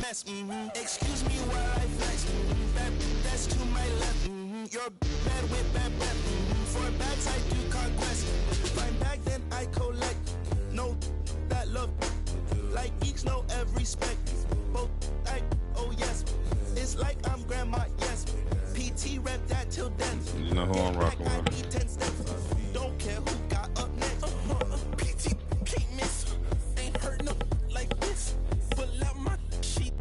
mess. Excuse me while I flex. That's to my left. You're bad with bad breath. For bags I do conquest. Find bag then I collect. No, that love. Like geeks know every spec. Both like, oh yes. It's like I'm grandma, yes. PT rep that till death. You know who I'm rocking with. Don't care who got up next. PT can't miss. Ain't heard no like this. Pull out my sheet.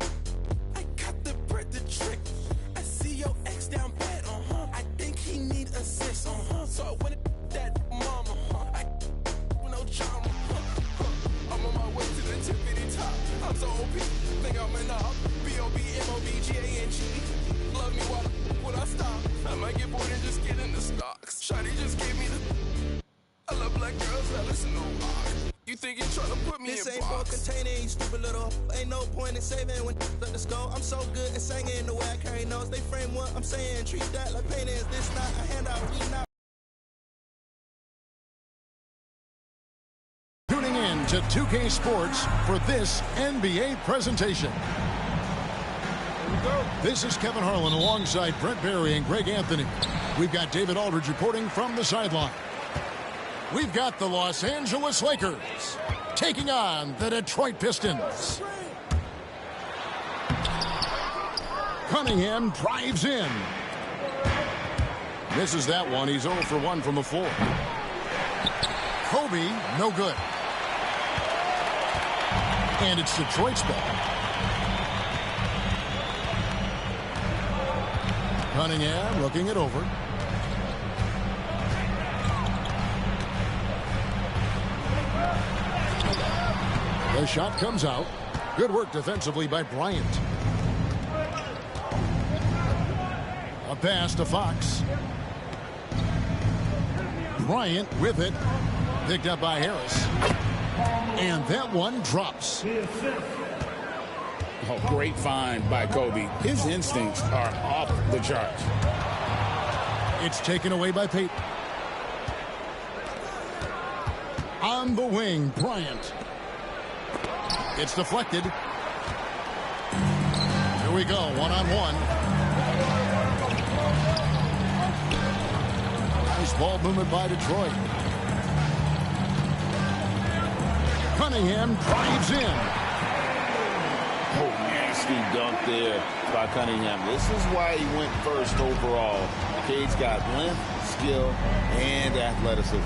I got the bread to trick. I see your ex down bad. I think he need assist. So I went that mama. I no drama. I'm on my way to the tippity top. I'm so OP. Think I'm in up. B-O-B-M-O-B-G-A-N-G. Love me when I stop. I might get bored and just get in the stocks. Shawty just gave me the. I love black girls that listen to rock. You think you're trying to put me in box? This ain't for containing, you stupid little. Ain't no point in saving when let this go. I'm so good at singing the way I carry notes. They frame what I'm saying. Treat that like painting. This not a handout. We not. Tuning in to 2K Sports for this NBA presentation. This is Kevin Harlan alongside Brent Barry and Greg Anthony. We've got David Aldridge reporting from the sideline. We've got the Los Angeles Lakers taking on the Detroit Pistons. Cunningham drives in. Misses that one. He's 0 for 1 from the floor. Kobe, no good. And it's Detroit's ball. Cunningham looking it over. The shot comes out. Good work defensively by Bryant. A pass to Fox. Bryant with it. Picked up by Harris. And that one drops. Oh, great find by Kobe. His instincts are off the charts. It's taken away by Payton. On the wing, Bryant. It's deflected. Here we go, one-on-one. Nice ball movement by Detroit. Cunningham drives in. Oh, nasty dunk there by Cunningham. This is why he went first overall. Cade's got length, skill, and athleticism.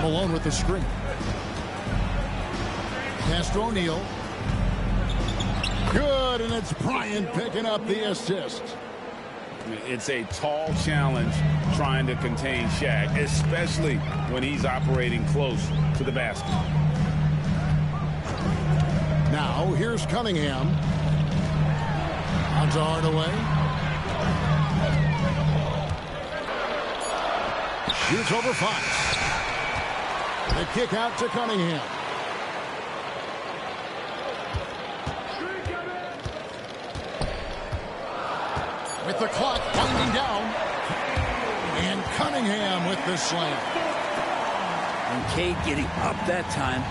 Malone with the screen. Pass to O'Neal. Good, and it's Bryant picking up the assist. It's a tall challenge trying to contain Shaq, especially when he's operating close to the basket. Now, here's Cunningham. On to Hardaway. Shoots over Fox. The kick out to Cunningham. With the clock winding down. And Cunningham with the slam. And Cade getting up that time.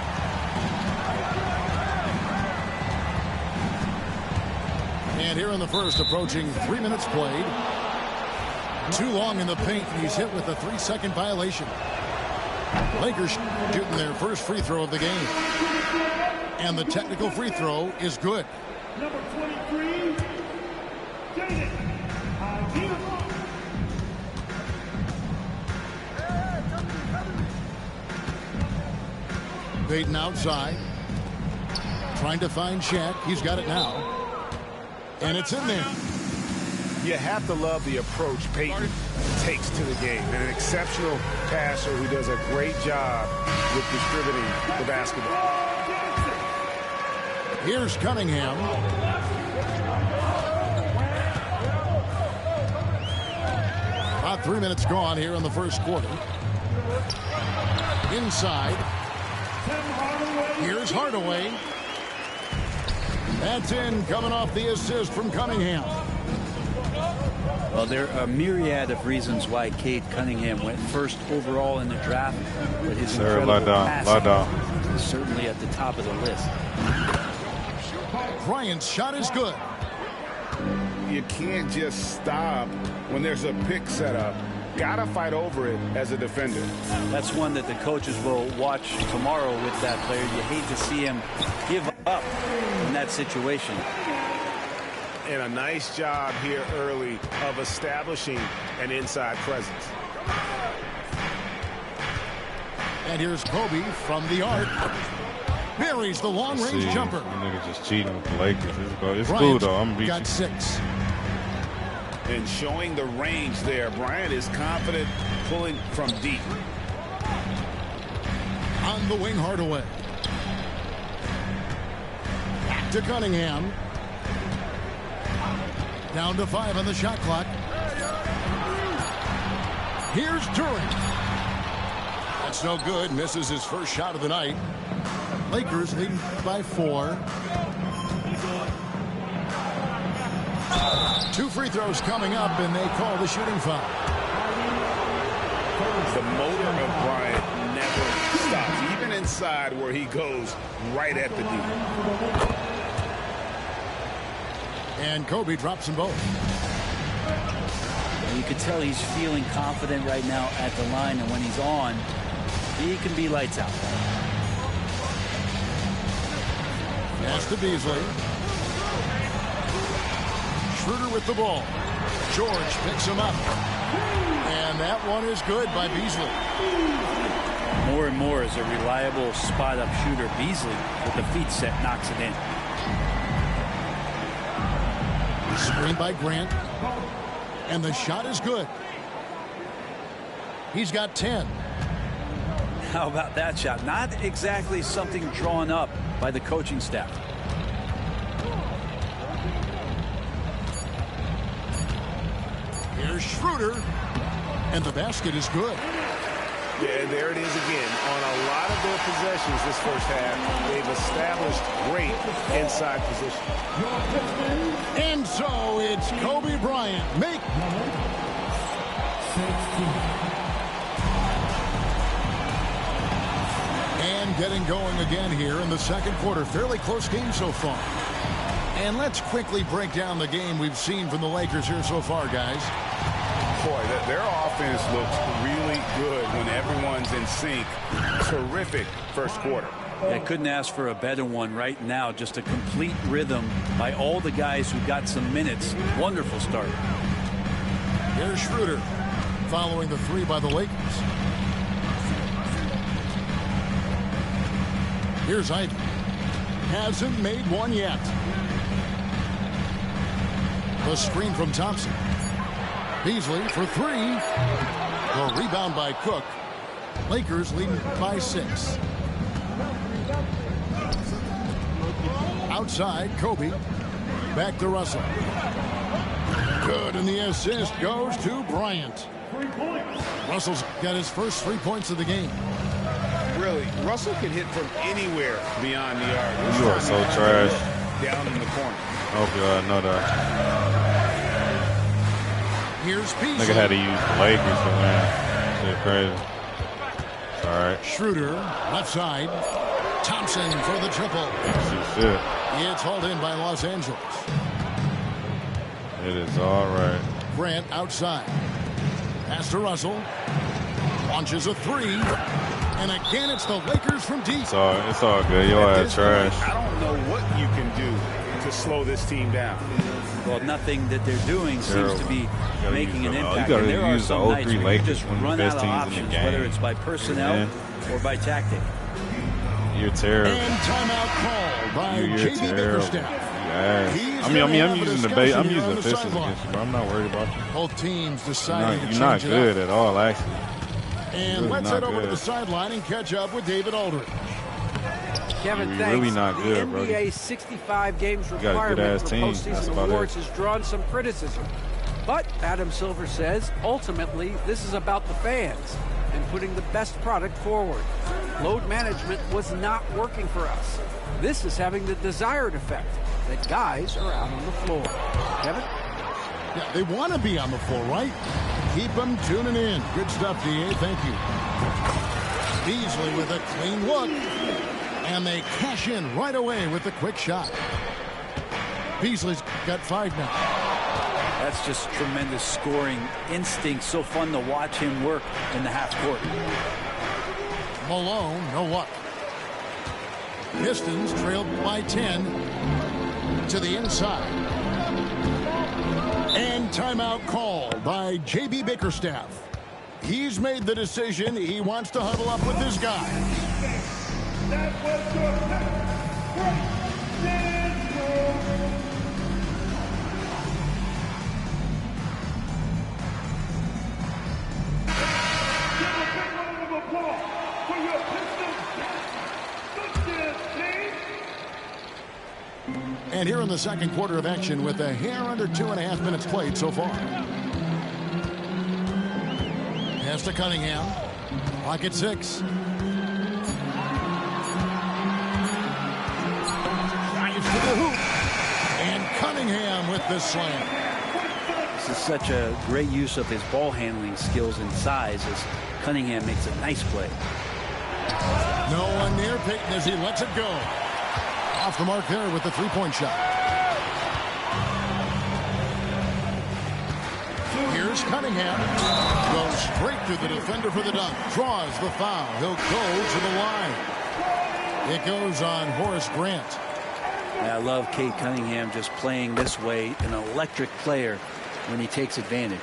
And here in the first, approaching 3 minutes played. Too long in the paint, and he's hit with a 3-second violation. Lakers shooting their first free throw of the game. And the technical free throw is good. Number 23, Jaden Payton outside. Trying to find Shaq. He's got it now. And it's in there. You have to love the approach Payton takes to the game. And an exceptional passer who does a great job with distributing the basketball. Here's Cunningham. About 3 minutes gone here in the first quarter. Inside. Here's Hardaway. That's in, coming off the assist from Cunningham. Well, there are a myriad of reasons why Cade Cunningham went first overall in the draft, but his incredible passing certainly at the top of the list. Bryant's shot is good. You can't just stop when there's a pick set up. Gotta fight over it as a defender. That's one that the coaches will watch tomorrow with that player. You hate to see him give up in that situation. And a nice job here early of establishing an inside presence. And here's Kobe from the arc. Buries the long-range jumper. You niggas just cheating with the Lakers. It's Bryant cool, though. I'm reaching. got 6. And showing the range there. Bryant is confident pulling from deep. On the wing, Hardaway. Back to Cunningham. Down to 5 on the shot clock. Here's Durant. That's no good. Misses his first shot of the night. Lakers leading by 4. 2 free throws coming up, and they call the shooting foul. The motor of Bryant never stops, even inside where he goes right at the D. And Kobe drops them both. And you can tell he's feeling confident right now at the line, and when he's on, he can be lights out. Pass to Beasley. Schroeder with the ball. George picks him up. And that one is good by Beasley. More and more as a reliable spot-up shooter. Beasley, with the feet set, knocks it in. Screen by Grant. And the shot is good. He's got 10. How about that shot? Not exactly something drawn up by the coaching staff. Here's Schroeder. And the basket is good. Yeah, there it is again. On a lot of their possessions this first half, they've established great inside position. And so it's Kobe Bryant. And getting going again here in the second quarter. Fairly close game so far. And let's quickly break down the game we've seen from the Lakers here so far, guys. Boy, their offense looks really good when everyone's in sync. Terrific first quarter. I couldn't ask for a better one right now. Just a complete rhythm by all the guys who got some minutes. Wonderful start. Here's Schroeder following the 3 by the Lakers. Here's Ivey. Hasn't made one yet. The screen from Thompson. Beasley for 3. The rebound by Cook. Lakers leading by 6. Outside, Kobe. Back to Russell. Good, and the assist goes to Bryant. Russell's got his first 3 points of the game. Really, Russell can hit from anywhere beyond the arc. You are so trash. Down in the corner. Oh, God, no, that. Here's Beasley. Nigga had to use the Lakers to win. Shit crazy. It's all right. Schroeder, left side. Thompson for the triple. Shit. It's hauled in by Los Angeles. It is all right. Grant outside. Pass to Russell. Launches a 3. And again, it's the Lakers from deep. It's all good. Your ass trash. I don't know what you can do to slow this team down. Well, nothing that they're doing seems to be making an impact. You And there are use the some nights 03 where you Lakers, just one of the run best out of teams in options, the game. whether it's by personnel or by tactic. You're terrible. And timeout called by J.B. Bickerstaff. I'm using the bait. I'm using the officials against you, but I'm not worried about you. Both teams deciding to change You're not it good up. at all, actually. And really let's not head over to good. the sideline and catch up with David Aldridge. Kevin, You're thanks. really not good, the bro. NBA 65 games got a requirement good-ass for team. That's postseason about awards it. has drawn some criticism. But Adam Silver says, ultimately, this is about the fans and putting the best product forward. Load management was not working for us. This is having the desired effect, that guys are out on the floor. Kevin? Yeah, they want to be on the floor, right? Keep them tuning in. Good stuff, DA. Thank you. Beasley with a clean look. And they cash in right away with the quick shot. Beasley's got 5 now. That's just tremendous scoring instinct. So fun to watch him work in the half court. Malone, no luck. Pistons trailed by 10 to the inside. And timeout called by J.B. Bickerstaff. He's made the decision. He wants to huddle up with this guy. That was your Give a big round of applause for your Pistons. Good team. And here in the second quarter of action with a hair under 2.5 minutes played so far. Pass to Cunningham. Clock at 6. Drives to the hoop. And Cunningham with the slam. This is such a great use of his ball handling skills and size as Cunningham makes a nice play. No one near Payton as he lets it go. Off the mark there with the three-point shot. Here's Cunningham. Goes straight to the defender for the dunk. Draws the foul. He'll go to the line. It goes on Horace Grant. I love Cade Cunningham just playing this way. An electric player when he takes advantage.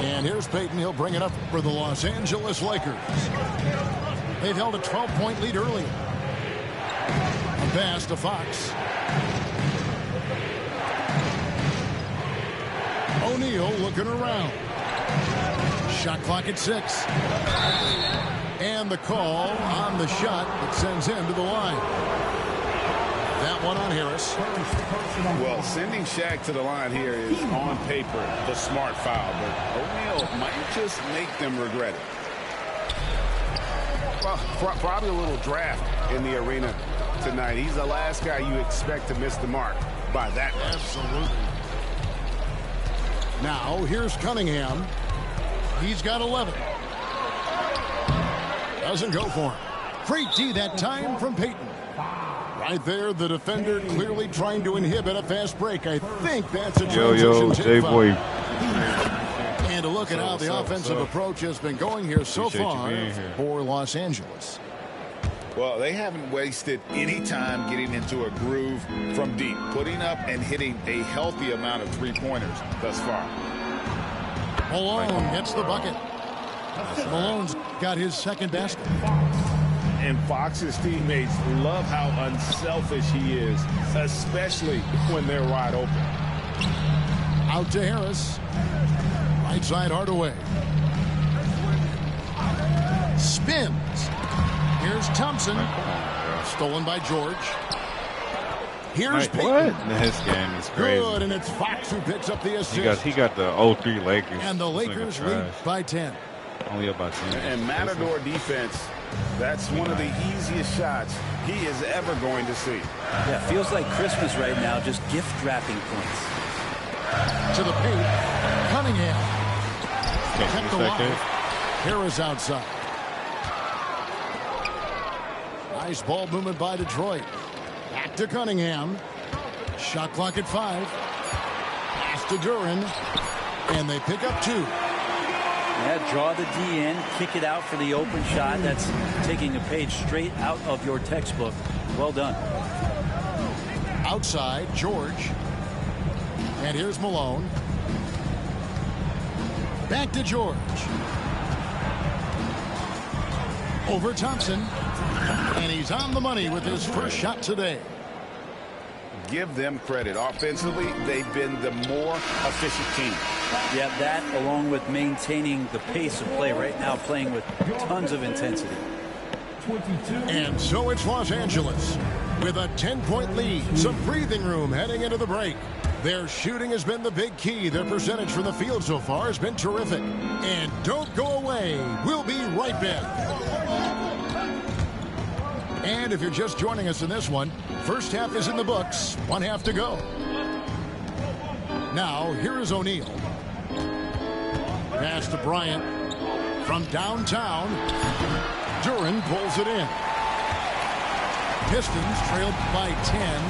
And here's Payton. He'll bring it up for the Los Angeles Lakers. They've held a 12-point lead earlier. A pass to Fox. O'Neal looking around. Shot clock at 6. And the call on the shot that sends him to the line. That one on Harris. Well, sending Shaq to the line here is on paper the smart foul, but O'Neal might just make them regret it. Well, probably a little draft in the arena tonight. He's the last guy you expect to miss the mark by that much. Absolutely. Now, here's Cunningham. He's got 11. Doesn't go for him. Great D that time from Payton. Right there, the defender clearly trying to inhibit a fast break. I think that's a transition J-Boy. And a look at how the offensive approach has been going here so far for Los Angeles. Well, they haven't wasted any time getting into a groove from deep, putting up and hitting a healthy amount of three-pointers thus far. Malone gets the bucket. Malone's got his second basket. And Fox's teammates love how unselfish he is, especially when they're wide open. Out to Harris. Right side Hardaway. Spins. Here's Thompson. Stolen by George. Here's Payton. This game is crazy. Good, and it's Fox who picks up the assist. He got the 0-3 Lakers. And the Lakers lead by 10. Only about 10. And Matador defense, that's one of the easiest shots he is ever going to see. Yeah, feels like Christmas right now, just gift wrapping points. To the paint. Cunningham. Can't Kept miss that alive. kid. Harris outside. Nice ball movement by Detroit. Back to Cunningham. Shot clock at 5. Pass to Duren. And they pick up 2. Yeah, draw the D in, kick it out for the open shot. That's taking a page straight out of your textbook. Well done. Outside, George. And here's Malone. Back to George. Over Thompson. And he's on the money with his first shot today. Give them credit. Offensively, they've been the more efficient team. Yeah, that along with maintaining the pace of play right now, playing with tons of intensity. And so it's Los Angeles with a 10-point lead. Some breathing room heading into the break. Their shooting has been the big key. Their percentage from the field so far has been terrific. And don't go away. We'll be right back. And if you're just joining us in this one, first half is in the books. 1 half to go. Now, here is O'Neal. Pass to Bryant from downtown. Duren pulls it in. Pistons trailed by 10.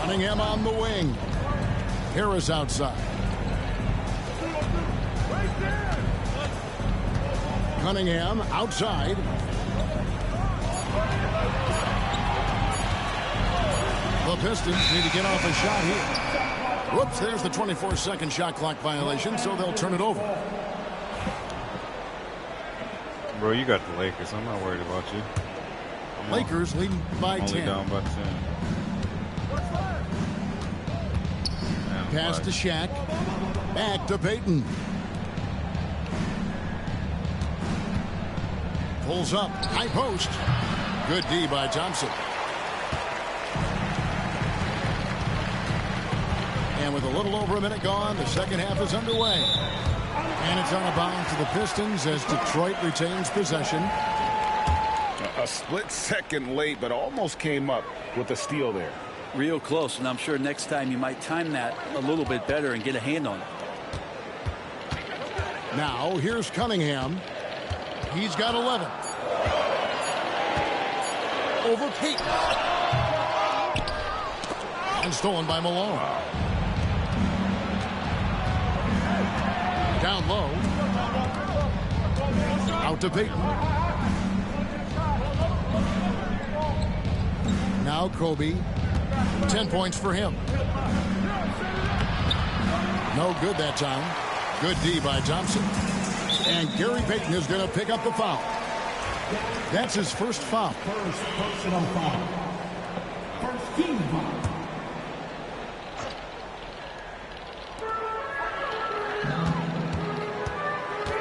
Cunningham on the wing. Harris outside. Cunningham outside. The Pistons need to get off a shot here. Whoops, there's the 24-second shot clock violation, so they'll turn it over. Bro, you got the Lakers. I'm not worried about you. Lakers leading by 10. Only down by 10. Pass to Shaq. Back to Payton. Pulls up. High post. Good D by Thompson. And with a little over a minute gone, the second half is underway. And it's on a bound to the Pistons as Detroit retains possession. A split second late, but almost came up with a steal there. Real close, and I'm sure next time you might time that a little bit better and get a hand on it. Now, here's Cunningham. He's got 11. Over Payton. And stolen by Malone. Down low. Out to Payton. Now Kobe. 10 points for him. No good that time. Good D by Thompson. And Gary Payton is going to pick up the foul. That's his first foul. First personal foul. First team foul.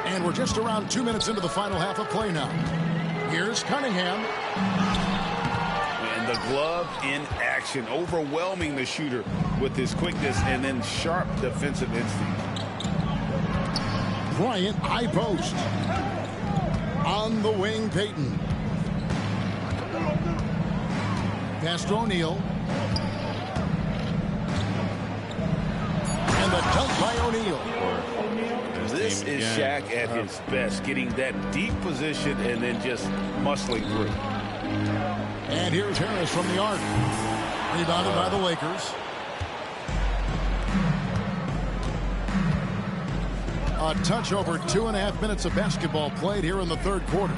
And we're just around 2 minutes into the final half of play now. Here's Cunningham. And the glove in action, overwhelming the shooter with his quickness and then sharp defensive instinct. Bryant, high post. On the wing, Payton. Pass to O'Neal. And the dunk by O'Neal. This is Shaq at his best, getting that deep position and then just muscling through. And here's Harris from the arc. Rebounded by the Lakers. A touch over 2.5 minutes of basketball played here in the third quarter.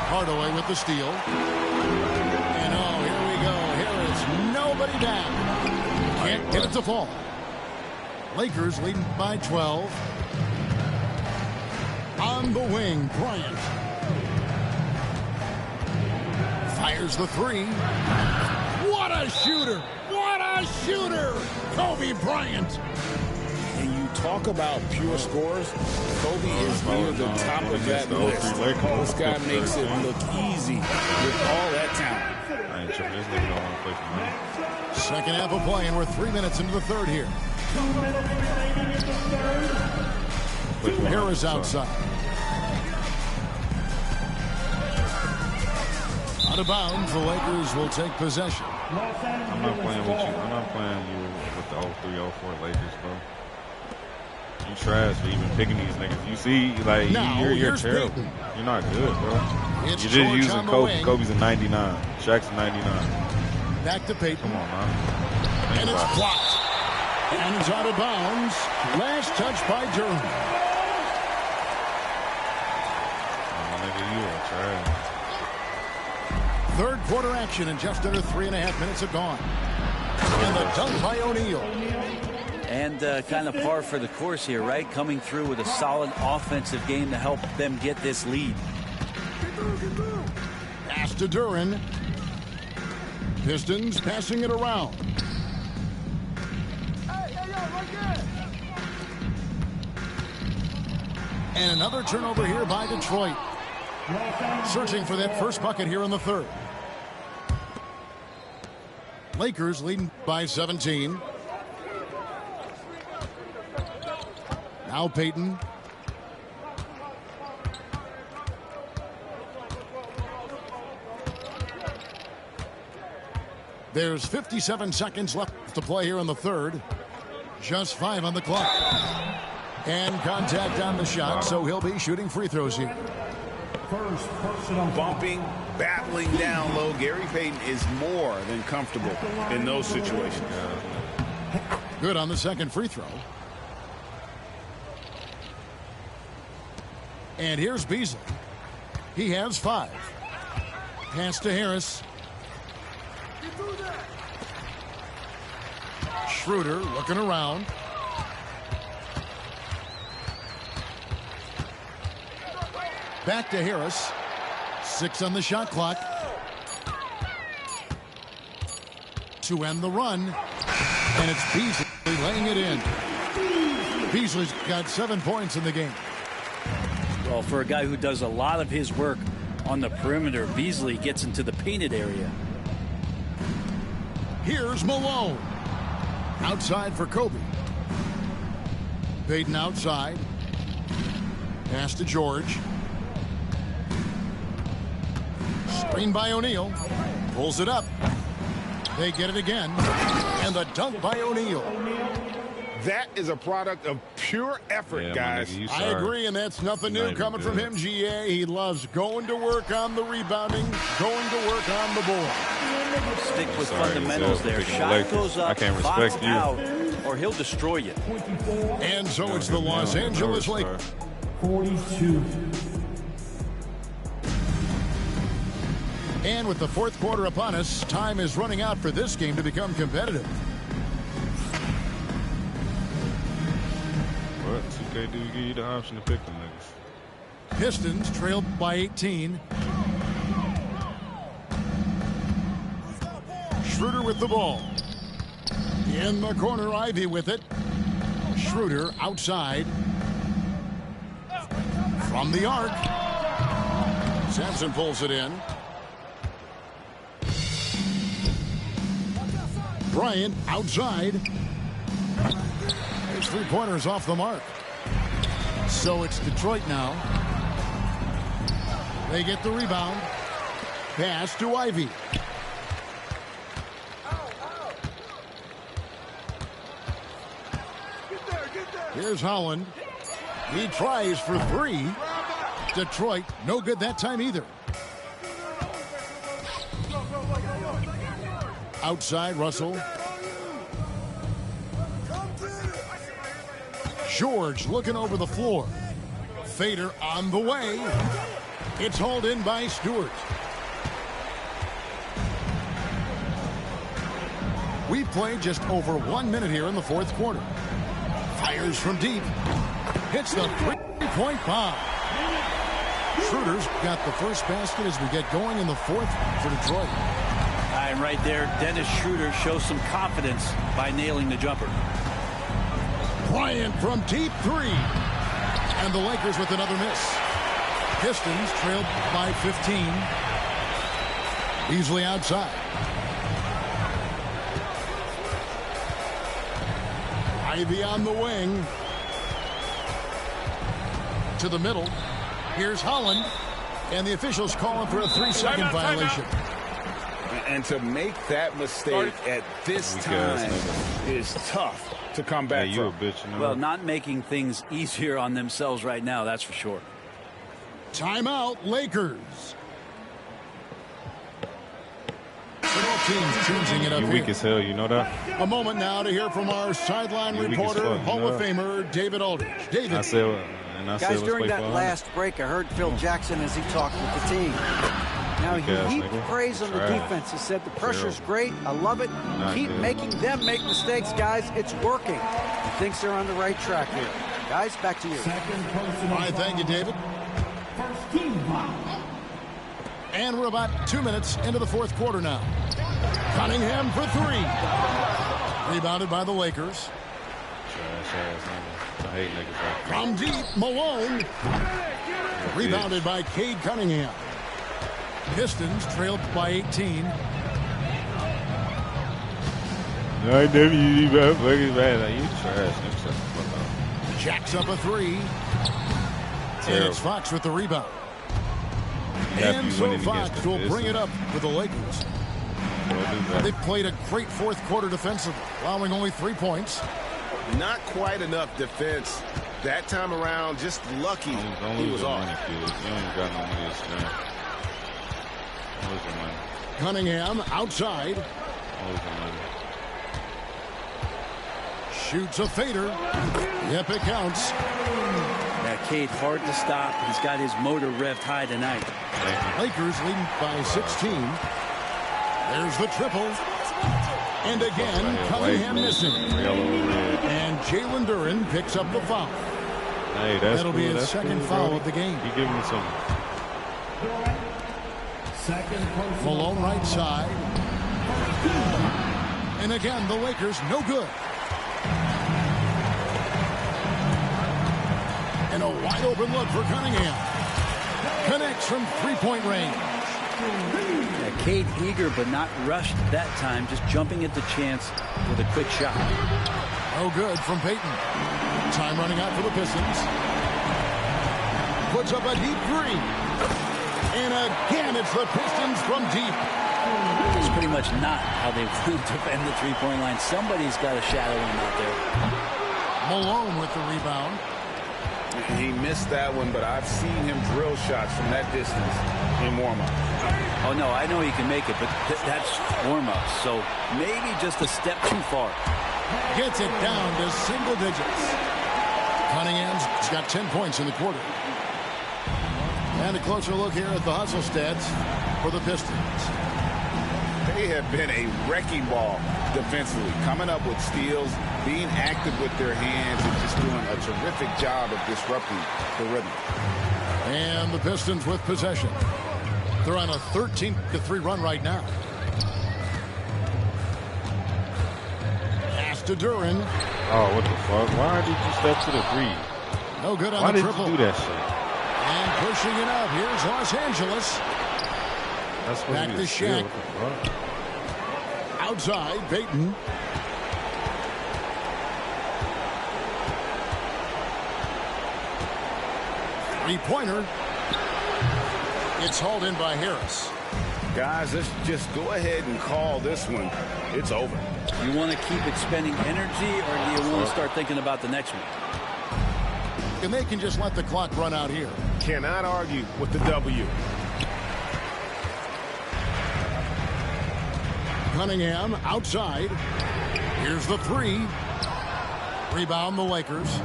Hardaway with the steal. And oh, here we go. Harris, nobody down. Can't get it to fall. Lakers leading by 12. On the wing, Bryant. Fires the three. What a shooter! What a shooter! Kobe Bryant. And you talk about pure scores, Kobe is near the top of that list. This guy makes it look easy with all that talent. I ain't sure this nigga don't want to play for me. Second half of play, and we're 3 minutes into the third here. 2 minutes remaining in the third. Harris outside. Out of bounds, the Lakers will take possession. I'm not playing with you. I'm not playing you with the 03-04 Lakers, bro. You trash for even picking these niggas. You see, like, Now, you're terrible. Payton. You're not good, bro. It's You're just George using on the Kobe. wing. Kobe's a 99. Shaq's a 99. Back to Payton. Come on, man. Think And it's about it. blocked. And it's out of bounds. Last touch by Durham. Oh, nigga, you are trash. Third quarter action, and just under 3.5 minutes have gone. And the dunk by O'Neal. And kind of par for the course here, right? Coming through with a solid offensive game to help them get this lead. Pass to Duran. Pistons passing it around. And another turnover here by Detroit. Searching for that first bucket here in the third. Lakers leading by 17. Now Payton. There's 57 seconds left to play here in the third. Just 5 on the clock. And contact on the shot, so he'll be shooting free throws here. First personal Bumping, battling down low. Gary Payton is more than comfortable in those situations. Good on the second free throw. And here's Beasley. He has 5. Pass to Harris. Schroeder looking around. Back to Harris. 6 on the shot clock. To end the run. And it's Beasley laying it in. Beasley's got 7 points in the game. Well, for a guy who does a lot of his work on the perimeter, Beasley gets into the painted area. Here's Malone. Outside for Kobe. Payton outside. Pass to George. Screen by O'Neal. Pulls it up. They get it again. And the dunk by O'Neal. That is a product of pure effort, guys. Nigga, I agree, and that's nothing new coming from him, GA. He loves going to work on the rebounding, going to work on the board. Stick with fundamentals there. Shot goes up, I can't box respect you. out, or he'll destroy you. And so it's the Los Angeles Lakers. 42. And with the fourth quarter upon us, time is running out for this game to become competitive. What? 2K do give you the option to pick them niggas. Pistons trailed by 18. Schroeder with the ball. In the corner, Ivy with it. Schroeder outside. From the arc. Sampson pulls it in. Bryant outside. His three-pointers off the mark. So it's Detroit now. They get the rebound. Pass to Ivy. Here's Holland. He tries for 3. Detroit, no good that time either. Outside, Russell. George looking over the floor. Fader on the way. It's hauled in by Stewart. We've played just over 1 minute here in the fourth quarter. Fires from deep. Hits the three-point bomb. Schroeder's got the first basket as we get going in the fourth for Detroit. And right there, Dennis Schroeder shows some confidence by nailing the jumper. Bryant from deep 3. And the Lakers with another miss. Pistons trailed by 15. Beasley outside. Ivy on the wing. To the middle. Here's Holland. And the officials calling for a 3-second violation. And to make that mistake at this time is tough to come back you from. A bitch, you know? Well, not making things easier on themselves right now, that's for sure. Timeout, Lakers. Both teams changing it up you here. weak as hell, you know that? A moment now to hear from our sideline reporter, fuck, Hall of Famer David Aldridge. David. Guys, during that last break, I heard Phil Jackson as he talked with the team. Now, he heaped praise on the defense. He said the pressure's great. I love it. Keep making them make mistakes, guys. It's working. He thinks they're on the right track here. Guys, back to you. All right, thank you, David. First team foul. And we're about 2 minutes into the fourth quarter now. Cunningham for 3. Rebounded by the Lakers. I hate niggas like From deep, Malone. Rebounded by Cade Cunningham. Pistons trailed by 18. I never you man. You trash. Jacks up a 3. And it's Fox with the rebound. And so Fox will bring it up for the Lakers. They played a great fourth quarter defensively, allowing only 3 points. Not quite enough defense That time around, just lucky Don't he was off. money, kids. You ain't got no money to spend. Don't lose your money. Cunningham outside. Don't lose your money. Shoots a fader. Yep, it counts. Yeah, Cade, hard to stop. He's got his motor revved high tonight. Lakers leading by 16. There's the triple. And again, Cunningham missing. And Jalen Duren picks up the foul. Hey, that'll be his second foul of the game. He giving me some. Malone right side. And again, the Lakers no good. And a wide open look for Cunningham. Connects from three-point range. Yeah, Cade eager but not rushed that time, just jumping at the chance with a quick shot. Oh, good from Payton. Time running out for the Pistons. Puts up a deep three. And again, it's the Pistons from deep. It's pretty much not how they want to defend the three-point line. Somebody's got to shadow him out there. Malone with the rebound. He missed that one, but I've seen him drill shots from that distance in warm-up. Oh, no, I know he can make it, but that's warm-up. So maybe just a step too far. Gets it down to single digits. Cunningham's got 10 points in the quarter. And a closer look here at the hustle stats for the Pistons. They have been a wrecking ball defensively, coming up with steals, being active with their hands, and just doing a terrific job of disrupting the rhythm. And the Pistons with possession. They're on a 13-3 run right now. Pass to Duren. Oh, what the fuck? Why did you step to the three? No good on Why the did triple. you do that shit? And pushing it up. Here's Los Angeles. That's back to Shaq. Outside, Payton. Three-pointer. It's hauled in by Harris. Guys, let's just go ahead and call this one. It's over. You want to keep expending energy, or do you want to start thinking about the next one? And they can just let the clock run out here. Cannot argue with the W. Cunningham outside. Here's the three. Rebound the Lakers.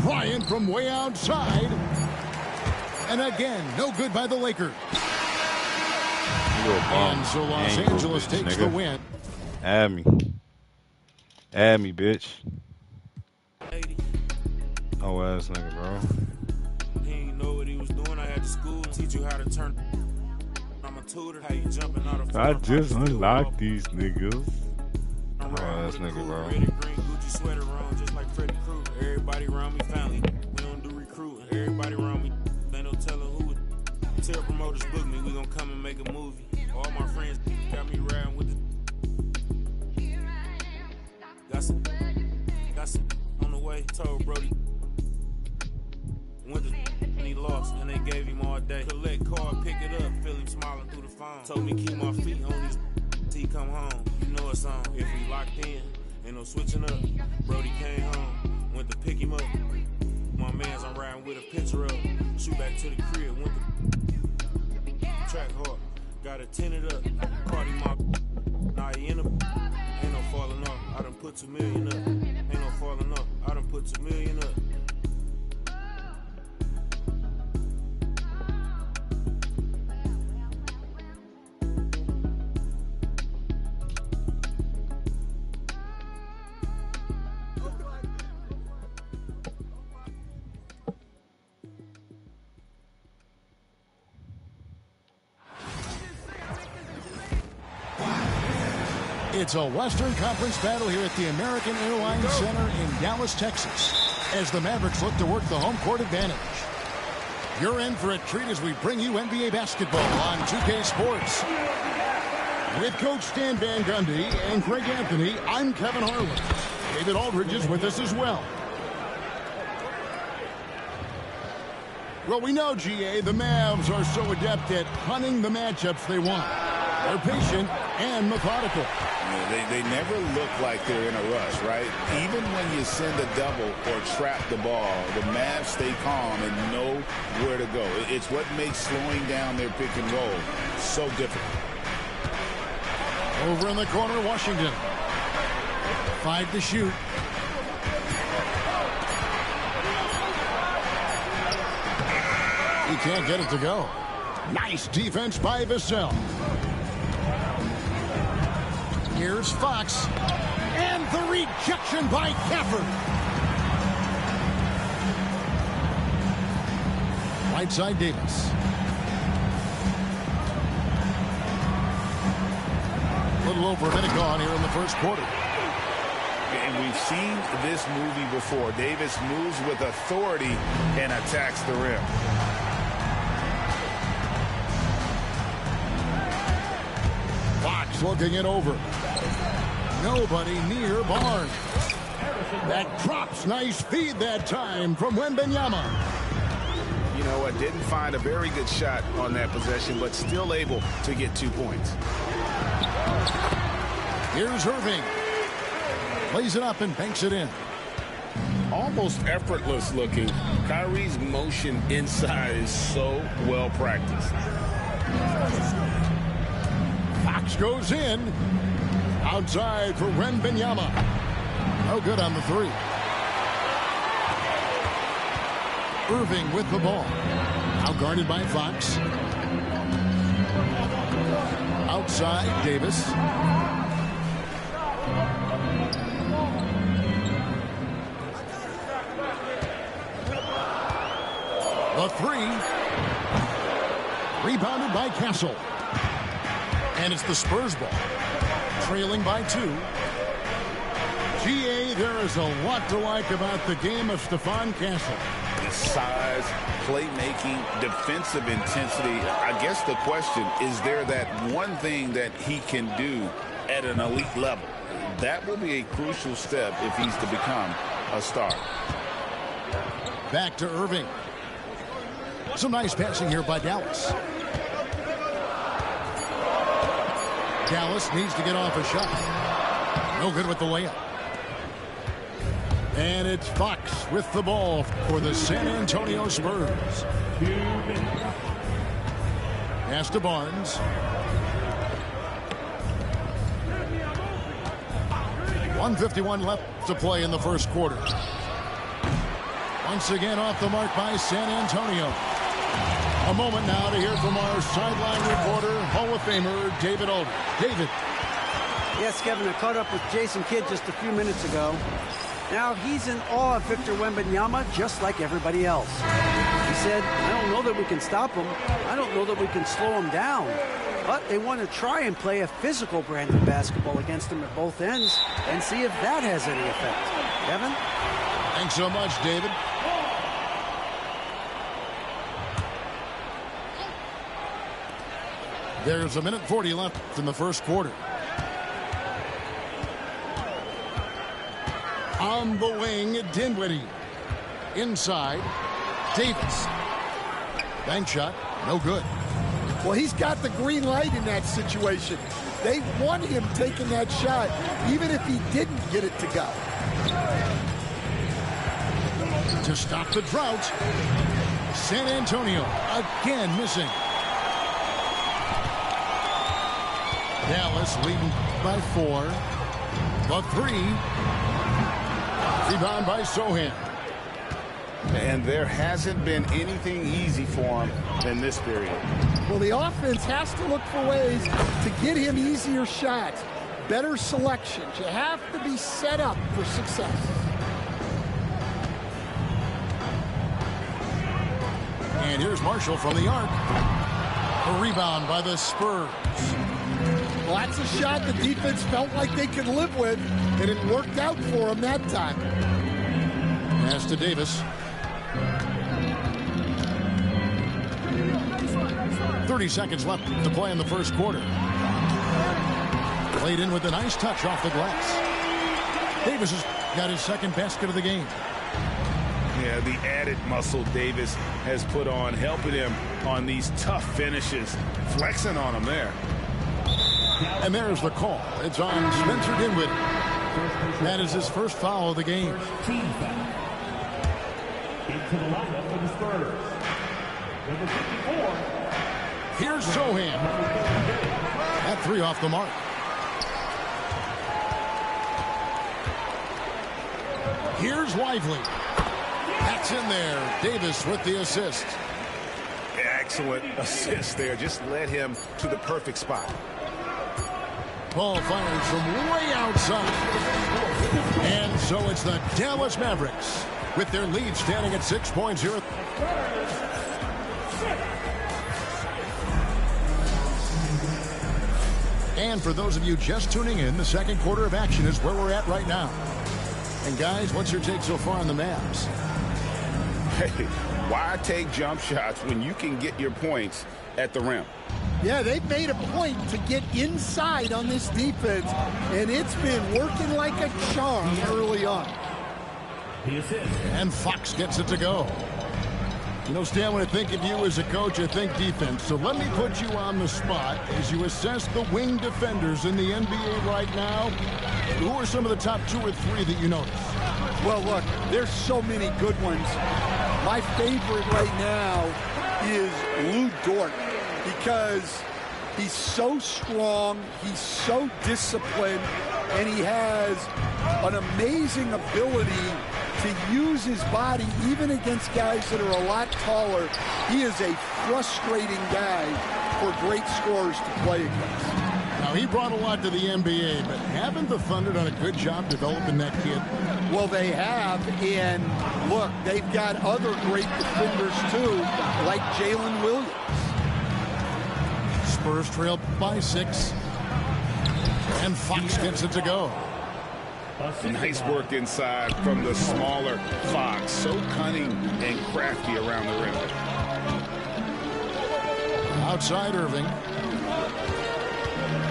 Bryant from way outside. And again, no good by the Lakers. And so Los Angeles takes the win. Add me. Add me, bitch. Oh, ass nigga, bro. He ain't know what he was doing. I had to school teach you how to turn. I'm a tutor. How you jumping out of I just unlocked these niggas. Oh, ass nigga, bro. Red and green Gucci sweater on, just like Freddy Krueger. Everybody around me family. We don't do recruiting. Everybody around me, ain't no telling who. Tell promoters book me. We gonna come and make a movie. All my friends got me riding with the. Got some on the way. Told Brody. Went to and he lost, and they gave him all day. Collect card, pick it up, feel him smiling through the phone. Told me keep my feet on his till he come home. You know it's on. If we locked in, ain't no switching up. Brody came home, went to pick him up. My mans, I'm riding with a picture up. Shoot back to the crib, went to track hard. Got it tinted up, party my. Now he in a. Ain't no falling off. I done put 2 million up. Ain't no falling off. I done put 2 million up. It's a Western Conference battle here at the American Airlines Center in Dallas, Texas, as the Mavericks look to work the home court advantage. You're in for a treat as we bring you NBA basketball on 2K Sports. With Coach Stan Van Gundy and Greg Anthony, I'm Kevin Harlan. David Aldridge is with us as well. Well, we know, GA, the Mavs are so adept at hunting the matchups they want. They're patient and methodical. They never look like they're in a rush, right? Even when you send a double or trap the ball, the Mavs stay calm and know where to go. It's what makes slowing down their pick and roll so difficult. Over in the corner, Washington. 5 to shoot. He can't get it to go. Nice defense by Vassell. Here's Fox. And the rejection by Gafford. Right side, Davis. A little over a minute gone here in the first quarter. And we've seen this movie before. Davis moves with authority and attacks the rim. Fox looking it over. Nobody near Barnes. That drops. Nice feed that time from Wembanyama. You know what? Didn't find a very good shot on that possession, but still able to get 2 points. Here's Irving. Plays it up and banks it in. Almost effortless looking. Kyrie's motion inside is so well practiced. Fox goes in. Outside for Wembanyama. No good on the 3. Irving with the ball. Now guarded by Fox. Outside, Davis. The 3. Rebounded by Castle. And it's the Spurs ball. Trailing by 2. GA, there is a lot to like about the game of Stephon Castle. His size, playmaking, defensive intensity. I guess the question, is there that one thing that he can do at an elite level? That will be a crucial step if he's to become a star. Back to Irving. Some nice passing here by Dallas. Dallas needs to get off a shot. No good with the layup. And it's Fox with the ball for the San Antonio Spurs. Pass to Barnes. 1:51 left to play in the first quarter. Once again off the mark by San Antonio. A moment now to hear from our sideline reporter, Hall of Famer David Aldridge. David. Yes, Kevin, I caught up with Jason Kidd just a few minutes ago. Now, he's in awe of Victor Wembanyama just like everybody else. He said, I don't know that we can stop him. I don't know that we can slow him down. But they want to try and play a physical brand of basketball against him at both ends and see if that has any effect. Kevin? Thanks so much, David. There's 1:40 left in the first quarter. On the wing, Dinwiddie. Inside, Davis. Bank shot, no good. Well, he's got the green light in that situation. They want him taking that shot, even if he didn't get it to go. To stop the drought, San Antonio again missing. Dallas leading by 4. The 3. Rebound by Sohan. And there hasn't been anything easy for him in this period. Well, the offense has to look for ways to get him easier shots, better selections. You have to be set up for success. And here's Marshall from the arc. A rebound by the Spurs. Well, that's a shot the defense felt like they could live with, and it worked out for them that time. Pass to Davis. 30 seconds left to play in the first quarter. Played in with a nice touch off the glass. Davis has got his second basket of the game. Yeah, the added muscle Davis has put on, helping him on these tough finishes. Flexing on him there. And there's the call. It's on Spencer Dinwiddie. That is his first foul of the game. Team foul. Into the lineup for the Spurs. Number 54. Here's Sohan. That three off the mark. Here's Lively. That's in there. Davis with the assist. Excellent assist there. Just led him to the perfect spot. Ball fired from way outside. And so it's the Dallas Mavericks with their lead standing at 6 points here. And for those of you just tuning in, the second quarter of action is where we're at right now. And guys, what's your take so far on the Mavs? Hey, why take jump shots when you can get your points at the rim? Yeah, they've made a point to get inside on this defense, and it's been working like a charm early on. And Fox gets it to go. You know, Stan, when I think of you as a coach, I think defense. So let me put you on the spot as you assess the wing defenders in the NBA right now. Who are some of the top 2 or 3 that you notice? Well, look, there's so many good ones. My favorite right now is Lou Dort because he's so strong, he's so disciplined, and he has an amazing ability to use his body even against guys that are a lot taller. He is a frustrating guy for great scorers to play against. Now, he brought a lot to the NBA, but haven't the Thunder done a good job developing that kid? Well, they have, and look, they've got other great defenders too, like Jalen Williams. Spurs trail by 6, and Fox gets it to go. Nice work inside from the smaller Fox. So cunning and crafty around the rim. Outside Irving.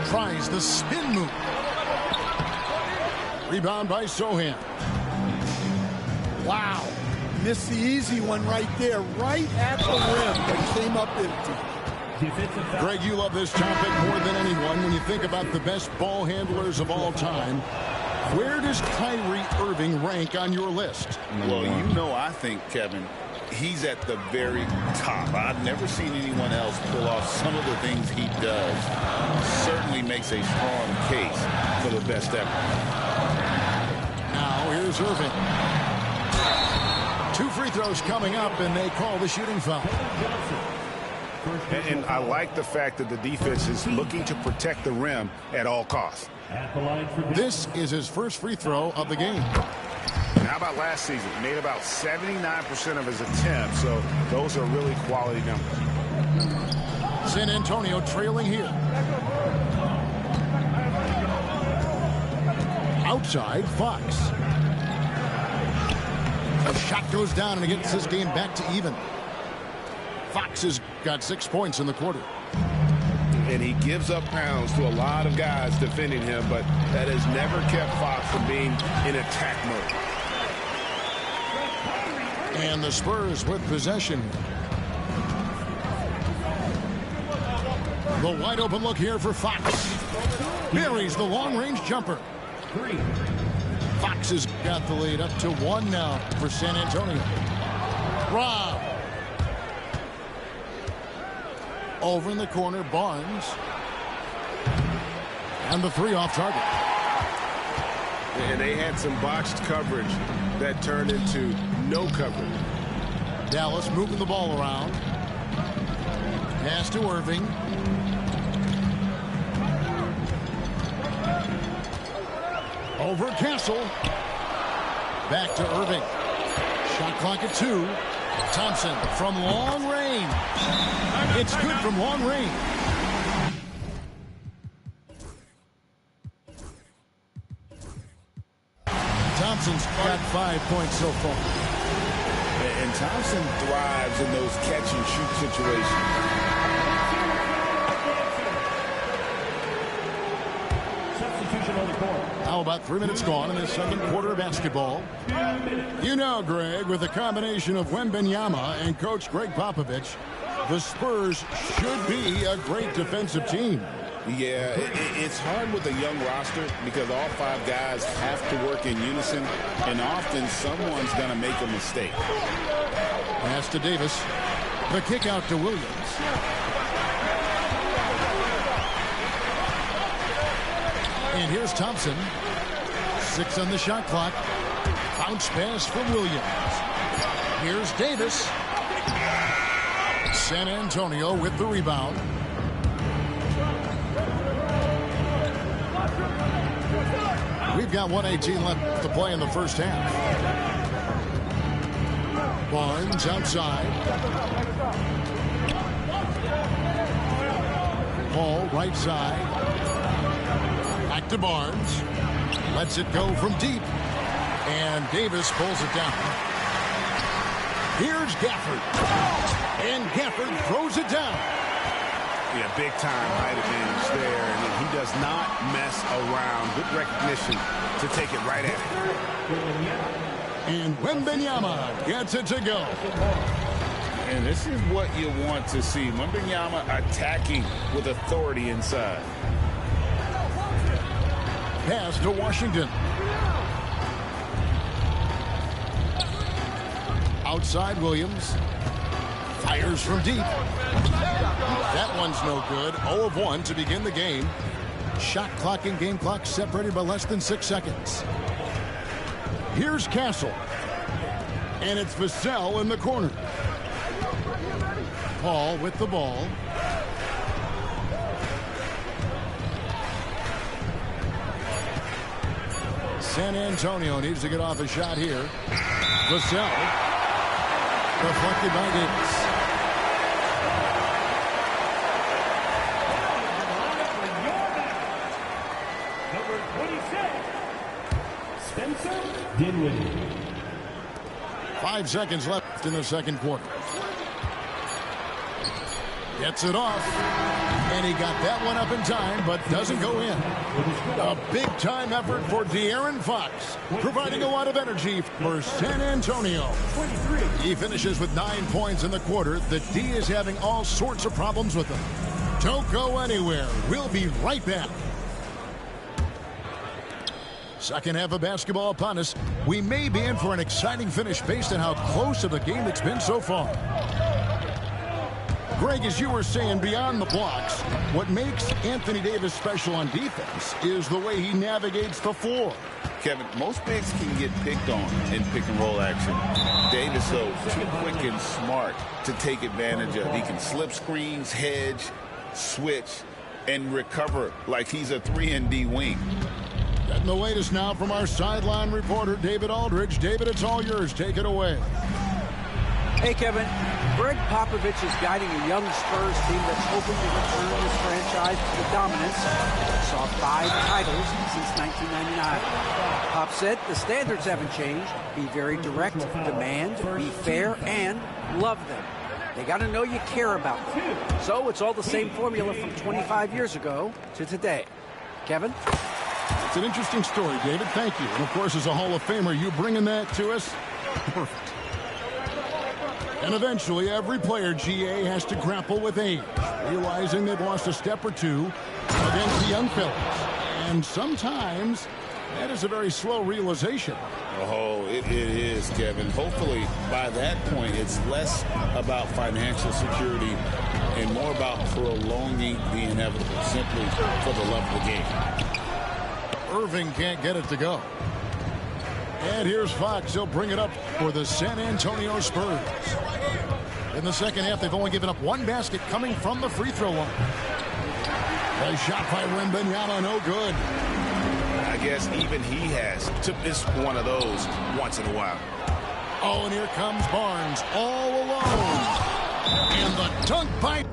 Tries the spin move. Rebound by Sohan. Wow. Missed the easy one right there, right at the rim, but came up empty. Greg, you love this topic more than anyone. When you think about the best ball handlers of all time, where does Kyrie Irving rank on your list? Well, you know, I think, Kevin, he's at the very top. I've never seen anyone else pull off some of the things he does. Certainly makes a strong case for the best ever. Now here's Irving. 2 free throws coming up, and they call the shooting foul. And I like the fact that the defense is looking to protect the rim at all costs. This is his first free throw of the game. And how about last season? Made about 79% of his attempts, so those are really quality numbers. San Antonio trailing here. Outside, Fox. The shot goes down, and it gets this game back to even. Fox has got 6 points in the quarter. And he gives up pounds to a lot of guys defending him, but that has never kept Fox from being in attack mode. And the Spurs with possession. The wide open look here for Fox. Buries the long-range jumper. Fox has got the lead up to 1 now for San Antonio. Rob. Over in the corner, Barnes. And the 3 off target. And they had some botched coverage that turned into no coverage. Dallas moving the ball around. Pass to Irving. Over Castle. Back to Irving. Shot clock at 2. Thompson from long range. It's good from long range. Thompson's got 5 points so far. And Thompson thrives in those catch and shoot situations. Now about 3 minutes gone in the second quarter of basketball. You know, Greg, with a combination of Wembanyama and coach Greg Popovich, the Spurs should be a great defensive team. Yeah, it's hard with a young roster because all 5 guys have to work in unison, and often someone's going to make a mistake. Pass to Davis. The kick out to Williams. And here's Thompson. 6 on the shot clock. Bounce pass from Williams. Here's Davis. San Antonio with the rebound. We've got 1:18 left to play in the first half. Barnes outside. Paul right side. Back to Barnes. Lets it go from deep. And Davis pulls it down. Here's Gafford. And Gafford throws it down. Yeah, big-time height advantage there, and he does not mess around. Good recognition to take it right at it. And Wembanyama gets it to go. And this is what you want to see. Wembanyama attacking with authority inside. Pass to Washington. Outside Williams. Fires from deep. That one's no good. 0 of 1 to begin the game. Shot clock and game clock separated by less than 6 seconds. Here's Castle. And it's Vassell in the corner. Paul with the ball. San Antonio needs to get off a shot here. Vassell. Deflected by Davis. Number 26, Spencer Dinwiddie. 5 seconds left in the second quarter. Gets it off. And he got that one up in time, but doesn't go in. A big-time effort for De'Aaron Fox, providing a lot of energy for San Antonio. He finishes with 9 points in the quarter. The D is having all sorts of problems with him. Don't go anywhere. We'll be right back. Second half of basketball upon us. We may be in for an exciting finish based on how close to the game it's been so far. Greg, as you were saying, beyond the blocks, what makes Anthony Davis special on defense is the way he navigates the floor. Kevin, most bigs can get picked on in pick-and-roll action. Davis, though, too quick and smart to take advantage of. He can slip screens, hedge, switch, and recover like he's a 3-and-D wing. Getting the latest now from our sideline reporter, David Aldridge. David, it's all yours. Take it away. Hey, Kevin. Greg Popovich is guiding a young Spurs team that's hoping to return this franchise to the dominance that saw 5 titles since 1999. Pop said the standards haven't changed. Be very direct, demand, be fair, and love them. They got to know you care about them. So it's all the same formula from 25 years ago to today. Kevin? It's an interesting story, David. Thank you. And, of course, as a Hall of Famer, you bringing that to us? Perfect. And eventually, every player, GA, has to grapple with age, realizing they've lost a step or two against the young fellas. And sometimes that is a very slow realization. Oh, it is, Kevin. Hopefully, by that point, it's less about financial security and more about prolonging the inevitable, simply for the love of the game. Irving can't get it to go. And here's Fox. He'll bring it up for the San Antonio Spurs. In the second half, they've only given up 1 basket coming from the free throw line. A shot by Wembanyama, no good. I guess even he has to miss one of those once in a while. Oh, and here comes Barnes all alone. And the dunk by...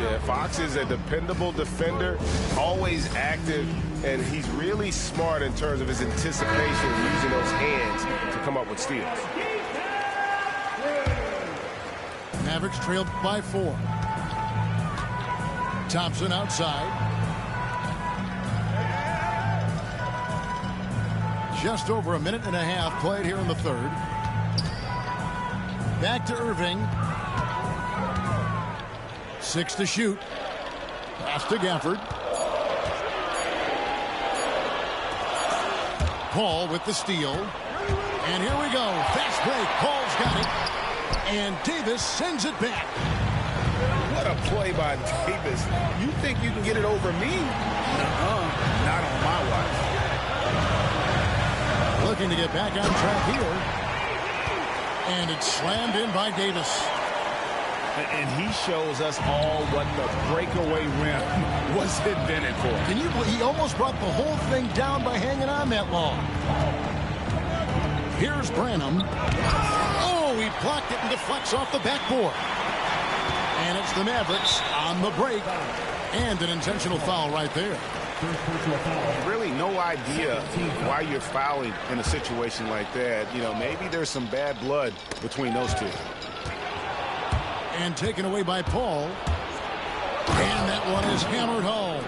Yeah, Fox is a dependable defender, always active, and he's really smart in terms of his anticipation and using those hands to come up with steals. Mavericks trailed by 4. Thompson outside. Just over a minute and a half played here in the third. Back to Irving. 6 to shoot. Pass to Gafford. Paul with the steal. And here we go. Fast break. Paul's got it. And Davis sends it back. What a play by Davis. You think you can get it over me? Not on my watch. Looking to get back on track here. And it's slammed in by Davis. And he shows us all what the breakaway rim was invented for. Can you believe he almost brought the whole thing down by hanging on that long? Here's Branham. Oh, he blocked it and deflects off the backboard. And it's the Mavericks on the break. And an intentional foul right there. Really no idea why you're fouling in a situation like that. You know, maybe there's some bad blood between those two. And taken away by Paul. And that one is hammered home.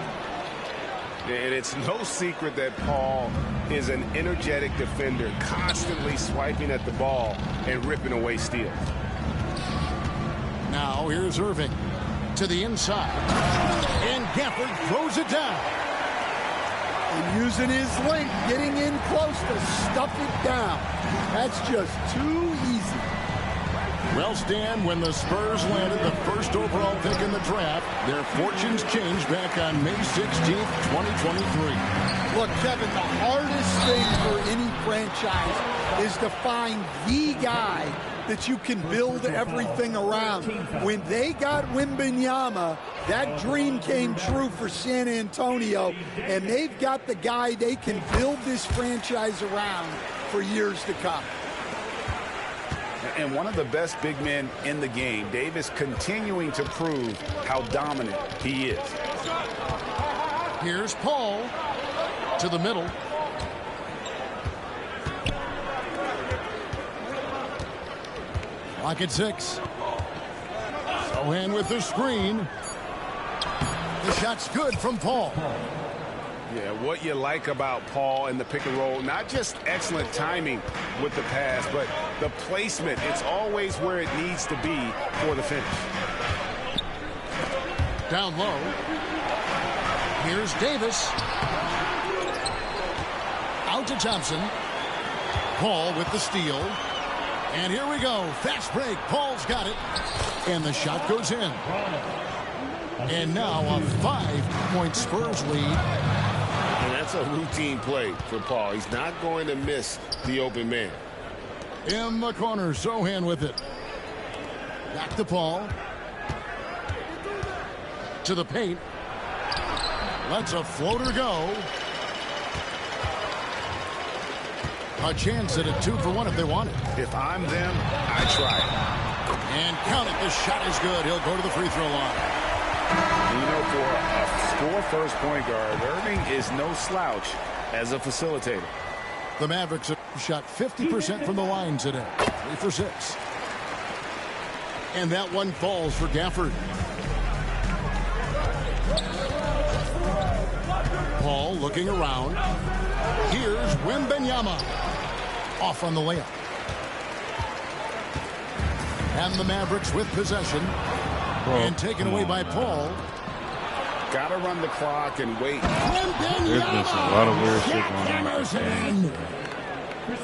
And it's no secret that Paul is an energetic defender, constantly swiping at the ball and ripping away steals. Now here's Irving to the inside. And Gafford throws it down. And using his length, getting in close to stuff it down. That's just too easy. Well, Stan, when the Spurs landed the first overall pick in the draft, their fortunes changed back on May 16th, 2023. Look, Kevin, the hardest thing for any franchise is to find the guy that you can build everything around. When they got Wembanyama, that dream came true for San Antonio, and they've got the guy they can build this franchise around for years to come. And one of the best big men in the game, Davis, continuing to prove how dominant he is. Here's Paul to the middle. Clock at 6. Sohan with the screen. The shot's good from Paul. Yeah, what you like about Paul in the pick and roll, not just excellent timing with the pass, but the placement. It's always where it needs to be for the finish. Down low. Here's Davis. Out to Thompson. Paul with the steal. And here we go. Fast break. Paul's got it. And the shot goes in. And now a 5-point Spurs lead. And that's a routine play for Paul. He's not going to miss the open man. In the corner, Sohan with it. Back to Paul. To the paint. Lets a floater go. A chance at a 2-for-1 if they want it. If I'm them, I try it. And count it. The shot is good. He'll go to the free throw line. You know, for a score-first point guard, Irving is no slouch as a facilitator. The Mavericks have shot 50% from the line today. 3 for 6. And that one falls for Gafford. Paul looking around. Here's Wembanyama. Off on the layup. And the Mavericks with possession. And taken away by Paul. Got to run the clock and wait. There's been a lot of weird shit going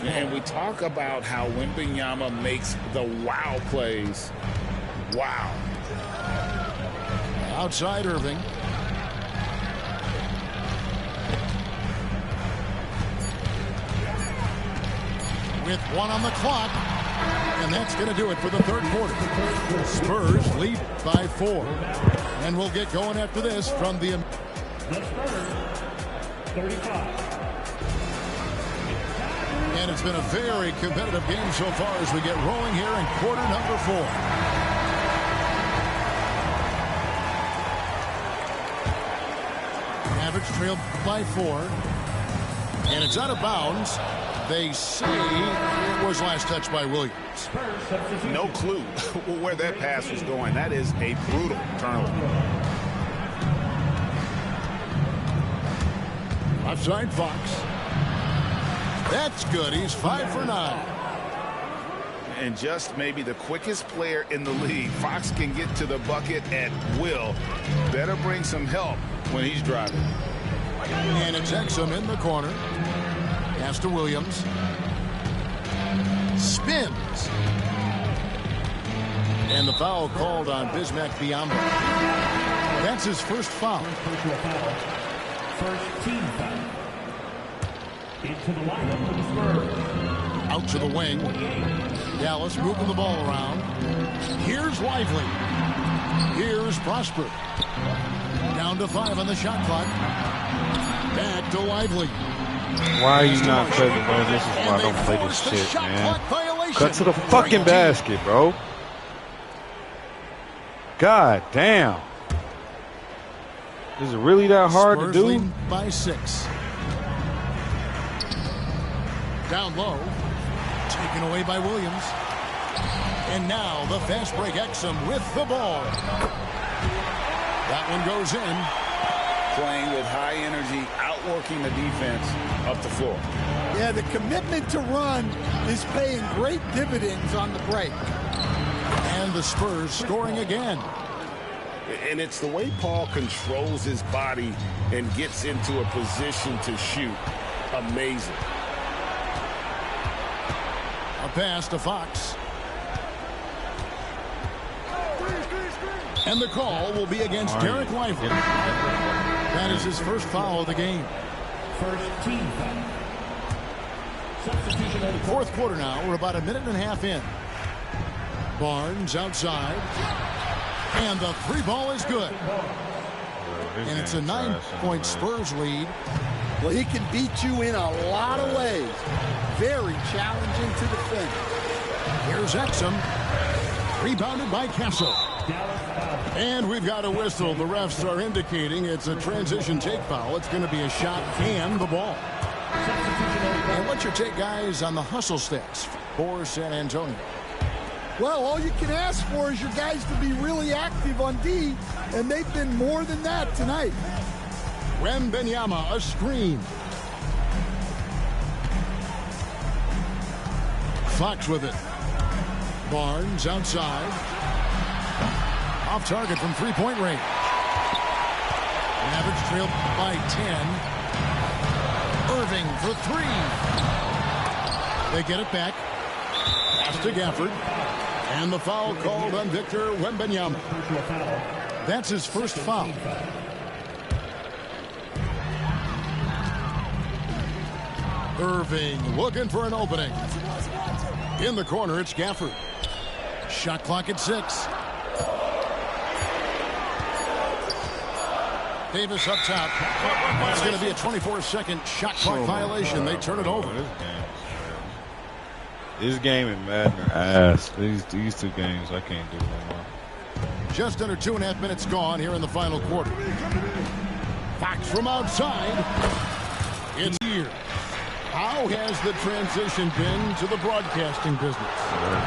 on. And we talk about how Wembanyama makes the wow plays. Wow. Outside Irving. With 1 on the clock. And that's going to do it for the third quarter. Spurs lead by 4. And we'll get going after this from the... The Spurs, 35. And it's been a very competitive game so far as we get rolling here in quarter number 4. trail by 4. And it's out of bounds. They say it was last touched by Williams. No clue where that pass was going. That is a brutal turnover. Offside Fox. That's good. He's 5 for 9. And just maybe the quickest player in the league. Fox can get to the bucket at will. Better bring some help when he's driving. And it's Exum in the corner. Pass to Williams. Spins. And the foul called on Bismack Biyombo. That's his first foul. First team foul. Into the lineup for the Spurs. Out to the wing. Dallas moving the ball around. Here's Lively. Here's Prosper. Down to 5 on the shot clock. Back to Lively. Why are you not present, bro? This is why I don't play this shit, man. Cut to the fucking basket, bro. God damn. Is it really that hard to do? By 6. Down low. Taken away by Williams. And now the fast break Exum with the ball. That one goes in. Playing with high energy, outworking the defense up the floor. Yeah, the commitment to run is paying great dividends on the break. And the Spurs scoring again. And it's the way Paul controls his body and gets into a position to shoot. Amazing. A pass to Fox. And the call will be against Derek Lively. That is his first foul of the game. First team foul. Substitution on the fourth quarter now. We're about a minute and a half in. Barnes outside. And the 3 ball is good. And it's a 9-point Spurs lead. Well, he can beat you in a lot of ways. Very challenging to defend. Here's Exum. Rebounded by Castle. And we've got a whistle. The refs are indicating it's a transition take foul. It's going to be a shot and the ball. And what's your take, guys, on the hustle stats for San Antonio? Well, all you can ask for is your guys to be really active on D, and they've been more than that tonight. Wembanyama, a screen. Fox with it. Barnes outside. Off target from 3-point range. Mavericks trailed by 10. Irving for 3. They get it back. Pass to Gafford. And the foul called on Victor Wembanyama. That's his first foul. Irving looking for an opening. In the corner, it's Gafford. Shot clock at 6. Davis up top. It's going to be a 24-second shot clock violation. They turn it over. This game in Madden are ass. These 2 games I can't do no more. Just under 2.5 minutes gone here in the final quarter. Fox from outside. It's here. How has the transition been to the broadcasting business?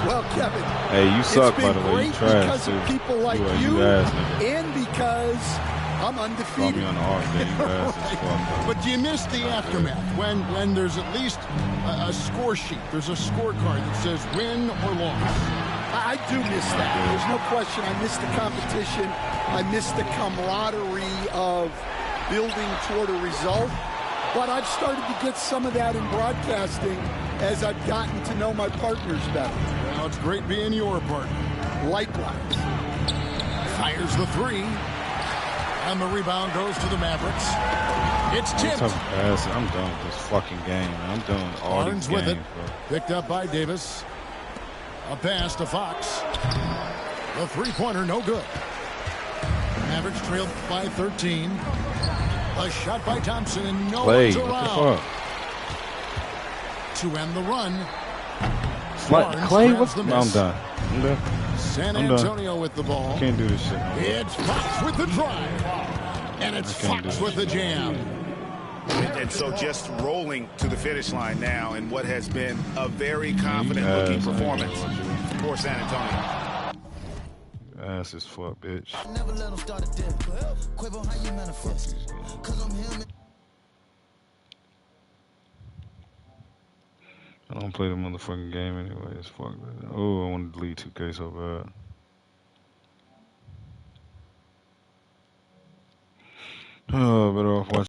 Well, Kevin, hey, you suck, by the way. You trash, because of people like you and because I'm undefeated. Me on the off day, you ass as fuck. But do you miss the aftermath when there's at least a score sheet? There's a scorecard that says win or loss. I do miss that. There's no question. I miss the competition. I miss the camaraderie of building toward a result. But I've started to get some of that in broadcasting as I've gotten to know my partners better. Well, it's great being your partner. Likewise. Fires the 3. And the rebound goes to the Mavericks. It's tipped. I'm done with this fucking game, man. I'm done with all Barnes these with games, it. bro. Picked up by Davis. A pass to Fox. The 3-pointer, no good. Mavericks trailed by 13. A shot by Thompson, and no one's around. To end the run. Clay, what's the I'm done. San Antonio with the ball. Can't do this shit. It's Fox with the drive. And it's Fox with the jam. And so just rolling to the finish line now in what has been a very confident-looking performance for San Antonio. Ass as fuck, bitch. Never let them start a dip. Quavo, how you manifest? Cause I'm him. I don't play the motherfucking game anyways. Fuck that. Oh, I want to delete 2K so bad. Oh, better off watching.